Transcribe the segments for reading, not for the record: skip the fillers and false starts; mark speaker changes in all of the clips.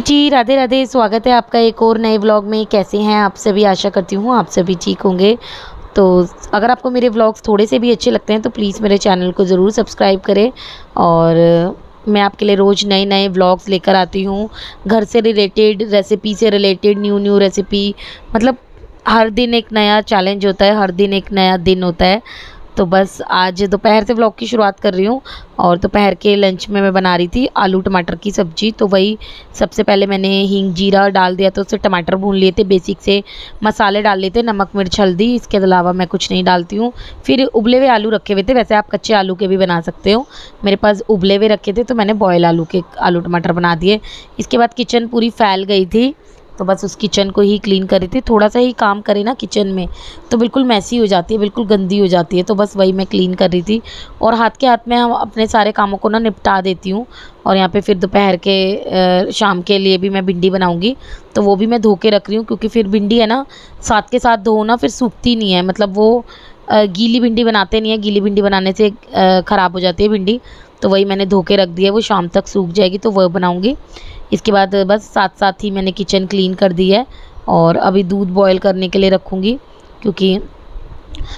Speaker 1: जी, राधे राधे। स्वागत है आपका एक और नए व्लॉग में। कैसे हैं आप सभी? आशा करती हूँ आप सभी ठीक होंगे। तो अगर आपको मेरे व्लॉग्स थोड़े से भी अच्छे लगते हैं तो प्लीज़ मेरे चैनल को ज़रूर सब्सक्राइब करें। और मैं आपके लिए रोज़ नए नए व्लॉग्स लेकर आती हूँ, घर से रिलेटेड, रेसिपी से रिलेटेड, न्यू न्यू रेसिपी। मतलब हर दिन एक नया चैलेंज होता है, हर दिन एक नया दिन होता है। तो बस आज दोपहर से व्लॉग की शुरुआत कर रही हूँ। और दोपहर के लंच में मैं बना रही थी आलू टमाटर की सब्ज़ी। तो वही सबसे पहले मैंने हींग जीरा डाल दिया, तो उससे टमाटर भून लिए थे, बेसिक से मसाले डाल लिए थे, नमक मिर्च हल्दी, इसके अलावा मैं कुछ नहीं डालती हूँ। फिर उबले हुए आलू रखे हुए थे, वैसे आप कच्चे आलू के भी बना सकते हो, मेरे पास उबले हुए रखे थे तो मैंने बॉयल आलू के आलू टमाटर बना दिए। इसके बाद किचन पूरी फैल गई थी, तो बस उस किचन को ही क्लीन कर रही थी। थोड़ा सा ही काम करे ना किचन में तो बिल्कुल मैसी हो जाती है, बिल्कुल गंदी हो जाती है, तो बस वही मैं क्लीन कर रही थी। और हाथ के हाथ में हम अपने सारे कामों को ना निपटा देती हूँ। और यहाँ पे फिर दोपहर के शाम के लिए भी मैं भिंडी बनाऊँगी, तो वो भी मैं धो के रख रही हूँ, क्योंकि फिर भिंडी है ना साथ के साथ धो ना फिर सूखती नहीं है। मतलब वो गीली भिंडी बनाते नहीं है, गीली भिंडी बनाने से ख़राब हो जाती है भिंडी। तो वही मैंने धो के रख दिया, वो शाम तक सूख जाएगी तो वो बनाऊँगी। इसके बाद बस साथ साथ ही मैंने किचन क्लीन कर दी है। और अभी दूध बॉयल करने के लिए रखूँगी, क्योंकि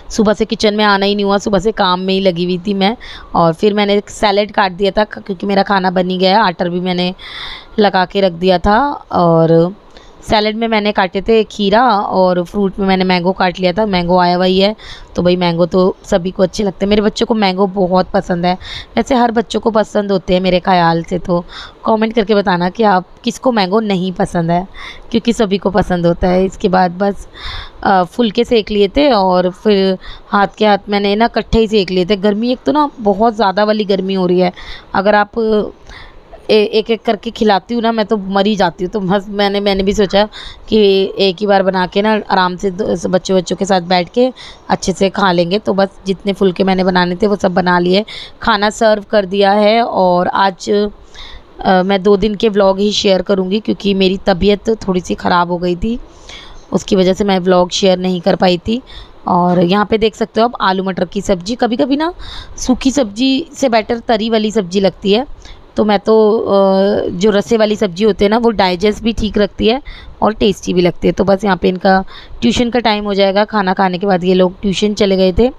Speaker 1: सुबह से किचन में आना ही नहीं हुआ, सुबह से काम में ही लगी हुई थी मैं। और फिर मैंने एक सैलेड काट दिया था, क्योंकि मेरा खाना बन ही गया है, आटा भी मैंने लगा के रख दिया था। और सैलेड में मैंने काटे थे खीरा, और फ्रूट में मैंने मैंगो काट लिया था। मैंगो आया हुआ ही है, तो भाई मैंगो तो सभी को अच्छे लगते हैं। मेरे बच्चों को मैंगो बहुत पसंद है, वैसे हर बच्चों को पसंद होते हैं मेरे ख़्याल से। तो कमेंट करके बताना कि आप किसको मैंगो नहीं पसंद है, क्योंकि सभी को पसंद होता है। इसके बाद बस फुलके सेक लिए थे, और फिर हाथ के हाथ मैंने ना कट्ठे ही सेक लिए थे। गर्मी एक तो ना बहुत ज़्यादा वाली गर्मी हो रही है, अगर आप एक एक करके खिलाती हूँ ना मैं तो मर ही जाती हूँ। तो बस मैंने भी सोचा कि एक ही बार बना के ना आराम से बच्चों के साथ बैठ के अच्छे से खा लेंगे। तो बस जितने फुलके मैंने बनाने थे वो सब बना लिए, खाना सर्व कर दिया है। और आज मैं 2 दिन के व्लॉग ही शेयर करूँगी, क्योंकि मेरी तबीयत थोड़ी सी ख़राब हो गई थी, उसकी वजह से मैं व्लॉग शेयर नहीं कर पाई थी। और यहाँ पे देख सकते हो आप आलू मटर की सब्ज़ी। कभी कभी ना सूखी सब्ज़ी से बेटर तरी वाली सब्ज़ी लगती है। तो मैं तो जो रसे वाली सब्ज़ी होती है ना वो डाइजेस्ट भी ठीक रखती है और टेस्टी भी लगती है। तो बस यहाँ पे इनका ट्यूशन का टाइम हो जाएगा, खाना खाने के बाद ये लोग ट्यूशन चले गए थे।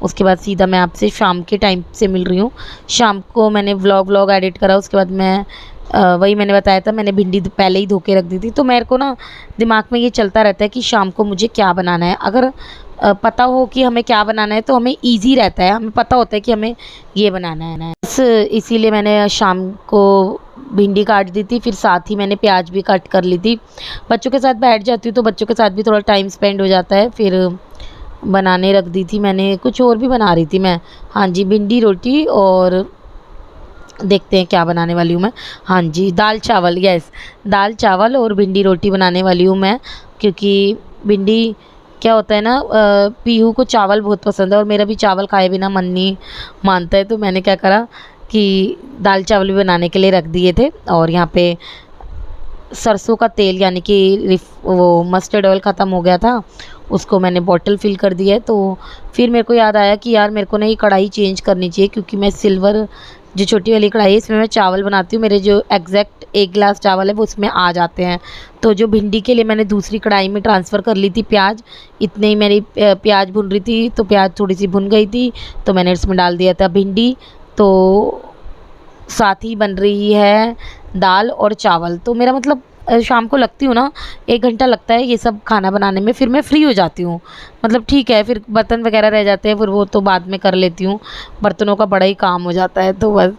Speaker 1: उसके बाद सीधा मैं आपसे शाम के टाइम से मिल रही हूँ। शाम को मैंने व्लॉग एडिट करा, उसके बाद मैं वही मैंने बताया था, मैंने भिंडी पहले ही धो के रख दी थी। तो मेरे को ना दिमाग में ये चलता रहता है कि शाम को मुझे क्या बनाना है। अगर पता हो कि हमें क्या बनाना है तो हमें ईज़ी रहता है, हमें पता होता है कि हमें ये बनाना है। इसीलिए मैंने शाम को भिंडी काट दी थी, फिर साथ ही मैंने प्याज भी कट कर ली थी। बच्चों के साथ बैठ जाती हूँ तो बच्चों के साथ भी थोड़ा टाइम स्पेंड हो जाता है। फिर बनाने रख दी थी मैंने, कुछ और भी बना रही थी मैं। हाँ जी, भिंडी रोटी, और देखते हैं क्या बनाने वाली हूँ मैं। हाँ जी, दाल चावल, यस, दाल चावल और भिंडी रोटी बनाने वाली हूँ मैं। क्योंकि भिंडी क्या होता है ना, पीहू को चावल बहुत पसंद है, और मेरा भी चावल खाए बिना मन नहीं मानता है। तो मैंने क्या करा कि दाल चावल भी बनाने के लिए रख दिए थे। और यहाँ पे सरसों का तेल यानी कि वो मस्टर्ड ऑयल ख़त्म हो गया था, उसको मैंने बॉटल फिल कर दिया है। तो फिर मेरे को याद आया कि यार मेरे को ना ये कढ़ाई चेंज करनी चाहिए, क्योंकि मैं सिल्वर जो छोटी वाली कढ़ाई है इसमें मैं चावल बनाती हूँ, मेरे जो एग्जैक्ट 1 गिलास चावल है वो उसमें आ जाते हैं। तो जो भिंडी के लिए मैंने दूसरी कढ़ाई में ट्रांसफ़र कर ली थी प्याज, इतने ही मेरी प्याज भुन रही थी तो प्याज थोड़ी सी भुन गई थी, तो मैंने उसमें डाल दिया था भिंडी। तो साथ ही बन रही है दाल और चावल। तो मेरा मतलब शाम को लगती हूँ ना 1 घंटा लगता है ये सब खाना बनाने में, फिर मैं फ्री हो जाती हूँ। मतलब ठीक है, फिर बर्तन वगैरह रह जाते हैं, फिर वो तो बाद में कर लेती हूँ, बर्तनों का बड़ा ही काम हो जाता है। तो बस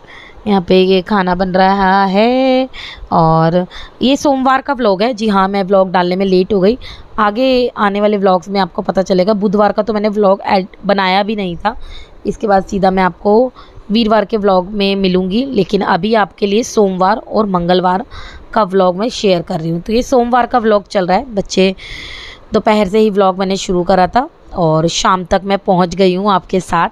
Speaker 1: यहाँ पे ये खाना बन रहा है। और ये सोमवार का व्लॉग है। जी हाँ, मैं व्लॉग डालने में लेट हो गई, आगे आने वाले व्लॉग्स में आपको पता चलेगा। बुधवार का तो मैंने व्लॉग बनाया भी नहीं था, इसके बाद सीधा मैं आपको वीरवार के व्लॉग में मिलूँगी। लेकिन अभी आपके लिए सोमवार और मंगलवार का व्लॉग मैं शेयर कर रही हूँ। तो ये सोमवार का व्लॉग चल रहा है, बच्चे दोपहर से ही व्लॉग मैंने शुरू करा था और शाम तक मैं पहुँच गई हूँ आपके साथ।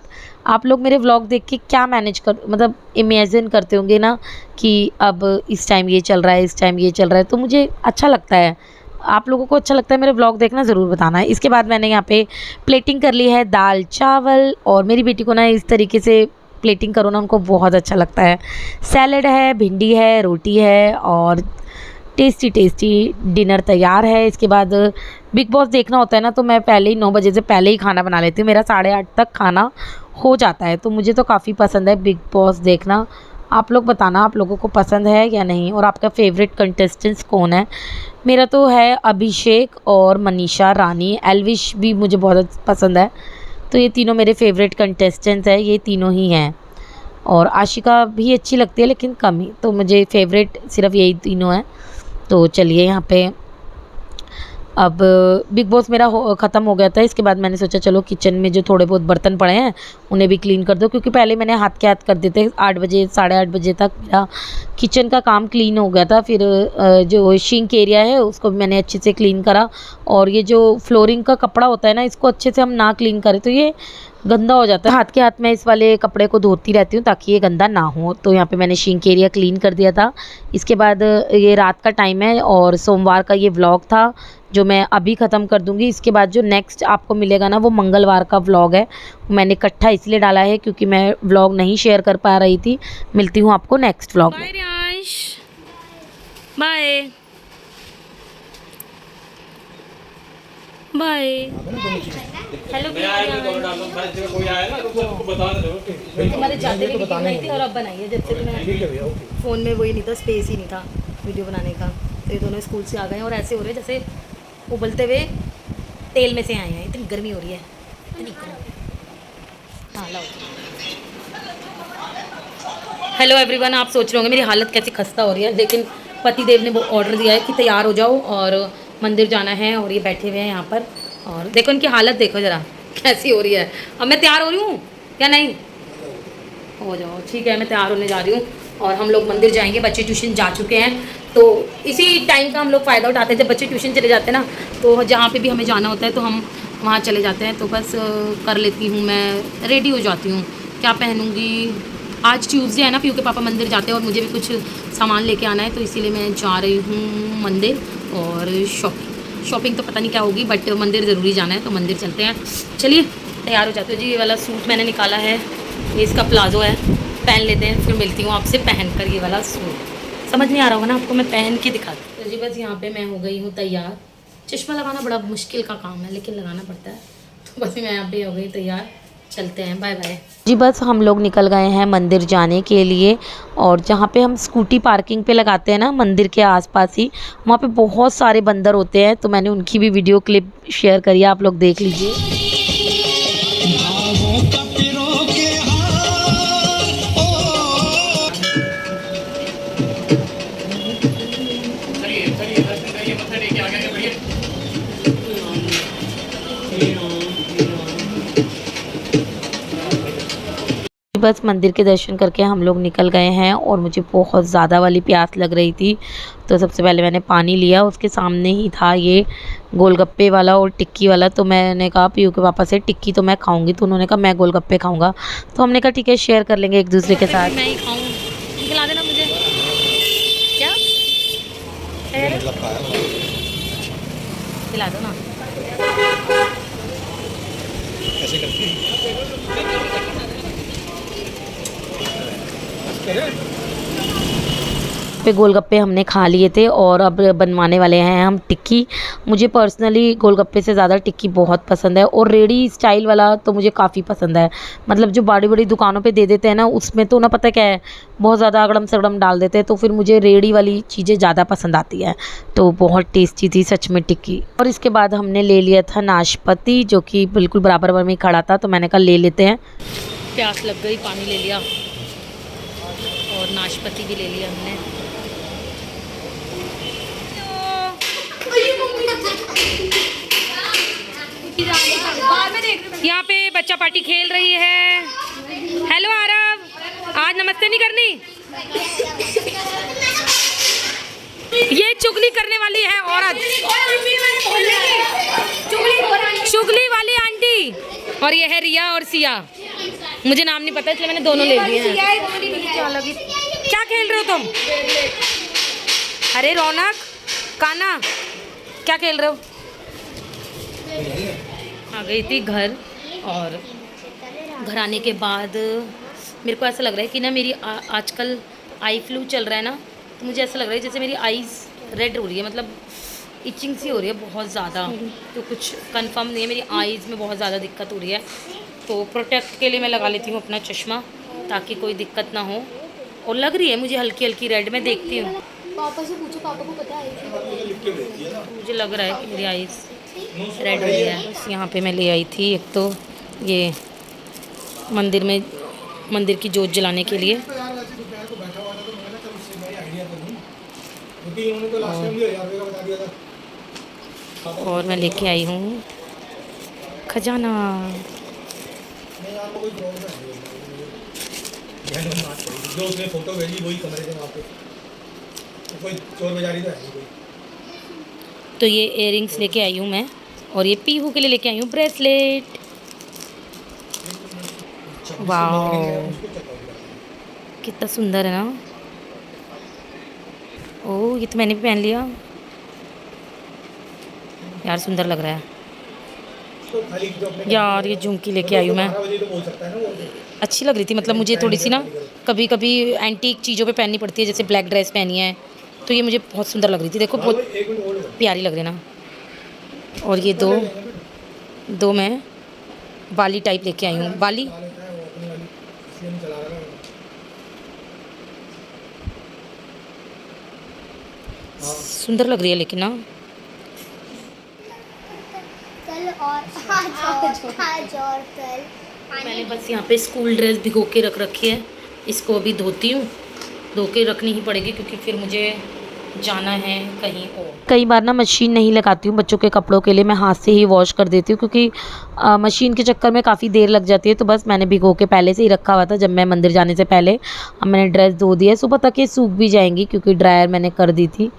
Speaker 1: आप लोग मेरे व्लॉग देख के क्या मैनेज कर मतलब इमेजिन करते होंगे ना कि अब इस टाइम ये चल रहा है, इस टाइम ये चल रहा है, तो मुझे अच्छा लगता है। आप लोगों को अच्छा लगता है मेरे व्लॉग देखना, ज़रूर बताना है। इसके बाद मैंने यहाँ पे प्लेटिंग कर ली है दाल चावल, और मेरी बेटी को ना इस तरीके से प्लेटिंग करो ना उनको बहुत अच्छा लगता है। सैलेड है, भिंडी है, रोटी है, और टेस्टी टेस्टी डिनर तैयार है। इसके बाद बिग बॉस देखना होता है ना, तो मैं पहले ही 9 बजे से पहले ही खाना बना लेती हूँ। मेरा 8:30 तक खाना हो जाता है, तो मुझे तो काफ़ी पसंद है बिग बॉस देखना। आप लोग बताना आप लोगों को पसंद है या नहीं, और आपका फेवरेट कंटेस्टेंट्स कौन है। मेरा तो है अभिषेक और मनीषा रानी, एल्विश भी मुझे बहुत पसंद है। तो ये तीनों मेरे फेवरेट कंटेस्टेंट्स हैं, ये तीनों ही हैं। और आशिका भी अच्छी लगती है लेकिन कम ही, तो मुझे फेवरेट सिर्फ यही तीनों हैं। तो चलिए यहाँ पे अब बिग बॉस मेरा ख़त्म हो गया था। इसके बाद मैंने सोचा चलो किचन में जो थोड़े बहुत बर्तन पड़े हैं उन्हें भी क्लीन कर दो, क्योंकि पहले मैंने हाथ के हाथ कर देते 8 बजे 8:30 बजे तक मेरा किचन का काम क्लीन हो गया था। फिर जो सिंक एरिया है उसको भी मैंने अच्छे से क्लीन करा। और ये जो फ्लोरिंग का कपड़ा होता है ना, इसको अच्छे से हम ना क्लीन करें तो ये गंदा हो जाता है। हाथ के हाथ में इस वाले कपड़े को धोती रहती हूँ ताकि ये गंदा ना हो। तो यहाँ पे मैंने सिंक एरिया क्लीन कर दिया था। इसके बाद ये रात का टाइम है और सोमवार का ये व्लॉग था जो मैं अभी ख़त्म कर दूँगी। इसके बाद जो नेक्स्ट आपको मिलेगा ना, वो मंगलवार का व्लॉग है। मैंने इकट्ठा इसलिए डाला है क्योंकि मैं व्लॉग नहीं शेयर कर पा रही थी। मिलती हूँ आपको नेक्स्ट व्लॉग में। Bye bye. हेलो, तुम्हारे जाते भी बनाई थी और अब बनाई है। जब से तुम्हें फ़ोन में वही नहीं था, स्पेस ही नहीं था वीडियो बनाने का। तो ये दोनों स्कूल से आ गए और ऐसे हो रहे हैं जैसे उबलते हुए तेल में से आए हैं। इतनी गर्मी हो रही है, इतनी गर्मी। हाँ लाओ। हेलो एवरीवन, आप सोच रहे होंगे मेरी हालत कैसी खस्ता हो रही है, लेकिन पति देव ने वो ऑर्डर दिया है कि तैयार हो जाओ और मंदिर जाना है। और ये बैठे हुए हैं यहाँ पर, और देखो इनकी हालत देखो ज़रा कैसी हो रही है। अब मैं तैयार हो रही हूँ क्या नहीं? हो जाओ, ठीक है, मैं तैयार होने जा रही हूँ और हम लोग मंदिर जाएंगे। बच्चे ट्यूशन जा चुके हैं, तो इसी टाइम का हम लोग फ़ायदा उठाते हैं। जब बच्चे ट्यूशन चले जाते हैं ना, तो जहाँ पे भी हमें जाना होता है तो हम वहाँ चले जाते हैं। तो बस कर लेती हूँ, मैं रेडी हो जाती हूँ। क्या पहनूँगी? आज ट्यूसडे है ना, पीयू के पापा मंदिर जाते हैं और मुझे भी कुछ सामान लेके आना है, तो इसीलिए मैं जा रही हूँ मंदिर। और शॉपिंग तो पता नहीं क्या होगी, बट मंदिर ज़रूरी जाना है, तो मंदिर चलते हैं। चलिए तैयार हो जाते हो जी। ये वाला सूट मैंने निकाला है, ये इसका प्लाजो है, पहन लेते हैं, फिर मिलती हूँ आपसे पहन कर। ये वाला सूट समझ नहीं आ रहा होगा ना आपको, मैं पहन के दिखाती हूँ। तो जी बस यहाँ पे मैं हो गई हूँ तैयार। चश्मा लगाना बड़ा मुश्किल का काम है, लेकिन लगाना पड़ता है। तो बस मैं यहाँ पे हो गई तैयार, चलते हैं, बाय बाय जी। बस हम लोग निकल गए हैं मंदिर जाने के लिए। और जहाँ पे हम स्कूटी पार्किंग पे लगाते हैं ना, मंदिर के आसपास ही, वहाँ पे बहुत सारे बंदर होते हैं। तो मैंने उनकी भी वीडियो क्लिप शेयर करी है, आप लोग देख लीजिए। बस मंदिर के दर्शन करके हम लोग निकल गए हैं और मुझे बहुत ज़्यादा वाली प्यास लग रही थी। तो सबसे पहले मैंने पानी लिया, उसके सामने ही था ये गोलगप्पे वाला और टिक्की वाला। तो मैंने कहा पीयू के पापा से टिक्की तो मैं खाऊंगी, तो उन्होंने कहा मैं गोलगप्पे खाऊंगा। तो हमने कहा ठीक है, शेयर कर लेंगे एक दूसरे के साथ। मैं ही खाऊँ, खिला देना मुझे। क्या खिला दो ना। पे गोलगप्पे हमने खा लिए थे और अब बनवाने वाले हैं हम टिक्की। मुझे पर्सनली गोलगप्पे से ज़्यादा टिक्की बहुत पसंद है, और रेडी स्टाइल वाला तो मुझे काफ़ी पसंद है। मतलब जो बड़ी बड़ी दुकानों पे दे देते हैं ना, उसमें तो ना पता क्या है, बहुत ज़्यादा अगड़म सगड़म डाल देते हैं। तो फिर मुझे रेडी वाली चीज़ें ज़्यादा पसंद आती है। तो बहुत टेस्टी थी सच में टिक्की। और इसके बाद हमने ले लिया था नाशपाती, जो कि बिल्कुल बराबर में खड़ा था, तो मैंने कहा ले लेते हैं। प्यास लग गई, पानी ले लिया और नाशपाती भी ले लिया हमने। यहाँ पे बच्चा पार्टी खेल रही है। हेलो आरव, आज नमस्ते नहीं करनी। ये चुगली करने वाली है औरत, चुगली वाली आंटी। और ये है रिया और सिया, मुझे नाम नहीं पता इसलिए मैंने दोनों ले लिए हैं। क्या खेल रहे हो तुम? अरे रौनक, काना, क्या खेल रहे हो? आ गई थी घर, और घर आने के बाद मेरे को ऐसा लग रहा है कि ना मेरी आजकल आई फ्लू चल रहा है ना, तो मुझे ऐसा लग रहा है जैसे मेरी आईज़ रेड हो रही है, मतलब इचिंग सी हो रही है बहुत ज़्यादा, तो कुछ कंफर्म नहीं है। मेरी आईज़ में बहुत ज़्यादा दिक्कत हो रही है, तो प्रोटेक्ट के लिए मैं लगा लेती हूँ अपना चश्मा ताकि कोई दिक्कत ना हो। और लग रही है मुझे हल्की हल्की रेड, मैं देखती हूँ।
Speaker 2: पापा से पूछो, पापा को पता है।
Speaker 1: मुझे लग रहा है कि मेरी आईज़ रेड हो गई है। बस यहाँ पे मैं ले आई थी एक तो ये मंदिर की जोत जलाने के लिए, और मैं लेके आई हूँ खजाना।
Speaker 3: जो उसने फोटो भेजी वही कमरे थे वहाँ पे, कोई चोर बाजारी तो है नहीं कोई।
Speaker 1: तो ये इयररिंग्स लेके आई हूँ मैं, और ये पीहू के लिए लेके आई हूँ ब्रेसलेट। वाह कितना सुंदर है ना। ओह ये तो मैंने भी पहन लिया यार, सुंदर लग रहा है यार। ये झुमकी लेके आई हूँ मैं, अच्छी लग रही थी, मतलब मुझे थोड़ी सी ना कभी कभी एंटीक चीज़ों पे पहननी पड़ती है, जैसे ब्लैक ड्रेस पहनी है तो ये मुझे बहुत सुंदर लग रही थी। देखो बहुत प्यारी लग रही है ना। और ये दो मैं बाली टाइप लेके आई हूँ, बाली सुंदर लग रही है लेकिन ना।
Speaker 2: कल और आज और कल
Speaker 1: मैंने बस यहाँ पे स्कूल ड्रेस भिगो के रख रखी है, इसको अभी धोती हूँ, धो के रखनी ही पड़ेगी क्योंकि फिर मुझे जाना है कहीं और। कई बार ना मशीन नहीं लगाती हूँ बच्चों के कपड़ों के लिए, मैं हाथ से ही वॉश कर देती हूँ क्योंकि मशीन के चक्कर में काफ़ी देर लग जाती है। तो बस मैंने भिगो के पहले से ही रखा हुआ था जब मैं मंदिर जाने से पहले। अब मैंने ड्रेस धो दी है, सुबह तक ये सूख भी जाएंगी क्योंकि ड्रायर मैंने कर दी थी।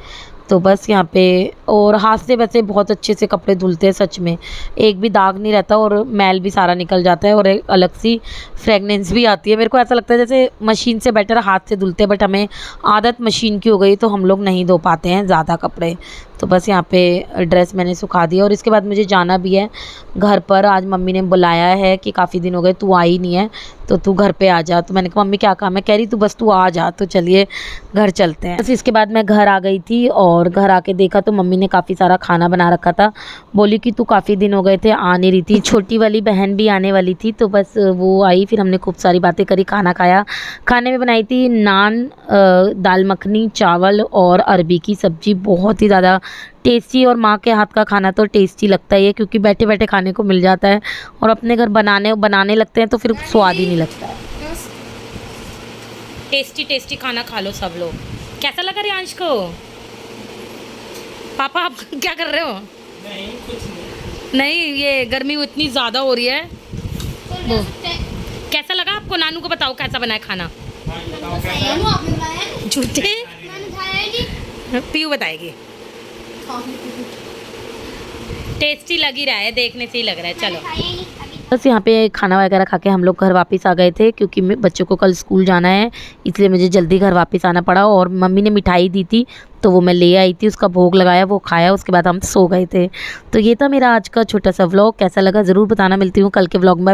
Speaker 1: तो बस यहाँ पे, और हाथ से वैसे बहुत अच्छे से कपड़े धुलते हैं सच में, एक भी दाग नहीं रहता और मैल भी सारा निकल जाता है और एक अलग सी फ्रेगनेंस भी आती है। मेरे को ऐसा लगता है जैसे मशीन से बेटर हाथ से धुलते हैं, बट हमें आदत मशीन की हो गई तो हम लोग नहीं धो पाते हैं ज़्यादा कपड़े। तो बस यहाँ पे ड्रेस मैंने सुखा दिया और इसके बाद मुझे जाना भी है घर पर। आज मम्मी ने बुलाया है कि काफ़ी दिन हो गए तू आई नहीं है तो तू घर पे आ जा। तो मैंने कहा मम्मी क्या काम है, कह रही तू बस तू आ जा। तो चलिए घर चलते हैं। बस इसके बाद मैं घर आ गई थी और घर आके देखा तो मम्मी ने काफ़ी सारा खाना बना रखा था। बोली कि तू काफ़ी दिन हो गए थे आ नहीं रही थी, छोटी वाली बहन भी आने वाली थी तो बस वो आई, फिर हमने खूब सारी बातें करी, खाना खाया। खाने में बनाई थी नान, दाल मखनी, चावल और अरबी की सब्ज़ी, बहुत ही ज़्यादा टेस्टी। और माँ के हाथ का खाना तो टेस्टी लगता ही है क्योंकि बैठे बैठे खाने को मिल जाता है, और अपने घर बनाने लगते हैं तो फिर स्वाद ही नहीं लगता है। टेस्टी टेस्टी खाना खा लो सब लोग। कैसा लगा रियांश को? पापा आप क्या कर रहे हो?
Speaker 3: नहीं कुछ नहीं।
Speaker 1: नहीं ये गर्मी इतनी ज़्यादा हो रही है। वो कैसा लगा आपको? नानू को बताओ कैसा बना है खाना। झूठे पीयू बताएगी। टेस्टी लग ही रहा है, देखने से ही लग रहा है। चलो बस यहाँ पे खाना वगैरह खा के हम लोग घर वापस आ गए थे क्योंकि बच्चों को कल स्कूल जाना है, इसलिए मुझे जल्दी घर वापस आना पड़ा। और मम्मी ने मिठाई दी थी तो वो मैं ले आई थी, उसका भोग लगाया, वो खाया, उसके बाद हम सो गए थे। तो ये था मेरा आज का छोटा सा व्लॉग। कैसा लगा ज़रूर बताना। मिलती हूँ कल के व्लॉग में।